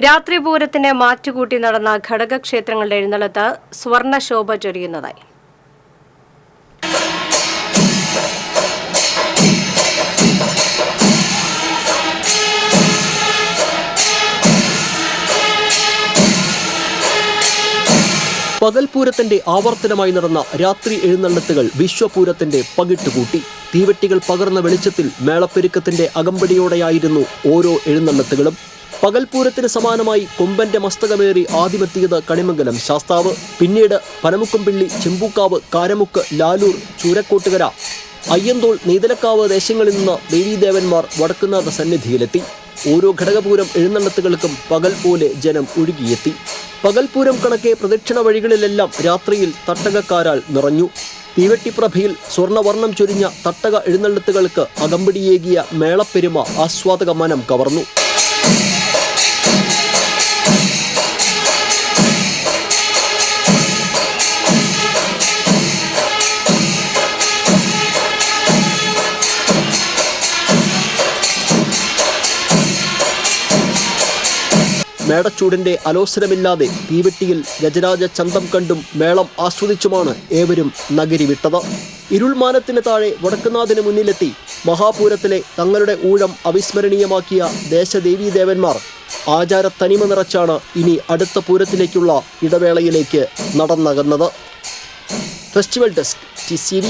രാത്രി പൂരത്തിന് മാറ്റുകൂട്ടി നടന്ന ഘടകക്ഷേത്രങ്ങളുടെ എഴുന്നള്ളത്ത് സ്വർണ്ണശോഭ ചൊരിയുന്നതായി. പകൽപൂരത്തിന്റെ ആവർത്തനമായി നടന്ന രാത്രി എഴുന്നള്ളത്തുകൾ വിശ്വപൂരത്തിന്റെ പകിട്ടുകൂട്ടി. തീവെട്ടികൾ പകർന്ന വെളിച്ചത്തിൽ മേളപ്പെരുക്കത്തിന്റെ അകമ്പടിയോടെയായിരുന്നു ഓരോ എഴുന്നള്ളത്തുകളും. പകൽപൂരത്തിന് സമാനമായി കൊമ്പന്റെ മസ്തകമേറി ആദ്യമെത്തിയത് കണിമംഗലം ശാസ്താവ്. പിന്നീട് പനമുക്കംപിള്ളി, ചെമ്പൂക്കാവ്, കാരമുക്ക്, ലാലൂർ, ചൂരക്കോട്ടുകര, അയ്യന്തോൾ, നെയ്തലക്കാവ് ദേശങ്ങളിൽ നിന്ന് ദേവീദേവന്മാർ വടക്കുന്നാഥ സന്നിധിയിലെത്തി. ഓരോ ഘടകപൂരം എഴുന്നള്ളത്തുകൾക്കും പകൽ പോലെ ജനം ഒഴുകിയെത്തി. പകൽപൂരം കണക്കെ പ്രദക്ഷിണ വഴികളിലെല്ലാം രാത്രിയിൽ തട്ടകക്കാരാൽ നിറഞ്ഞു. തീവെട്ടിപ്രഭയിൽ സ്വർണ്ണവർണ്ണം ചൊരിഞ്ഞ തട്ടക എഴുന്നള്ളത്തുകൾക്ക് അകമ്പടിയേകിയ മേളപ്പെരുമ ആസ്വാദക മനം കവർന്നു. മേടച്ചൂടിന്റെ അലോസരമില്ലാതെ തീവെട്ടിയിൽ ഗജരാജ ചന്തം കണ്ടും മേളം ആസ്വദിച്ചുമാണ് ഏവരും നഗരി വിട്ടത്. ഇരുൾമാനത്തിന് താഴെ വടക്കുന്നാഥിന് മുന്നിലെത്തി മഹാപൂരത്തിലെ തങ്ങളുടെ ഊഴം അവിസ്മരണീയമാക്കിയ ദേശദേവീദേവന്മാർ ആചാര തനിമ നിറച്ചാണ് ഇനി അടുത്ത പൂരത്തിലേക്കുള്ള ഇടവേളയിലേക്ക് നടന്നകന്നത്. Festival desk TCV.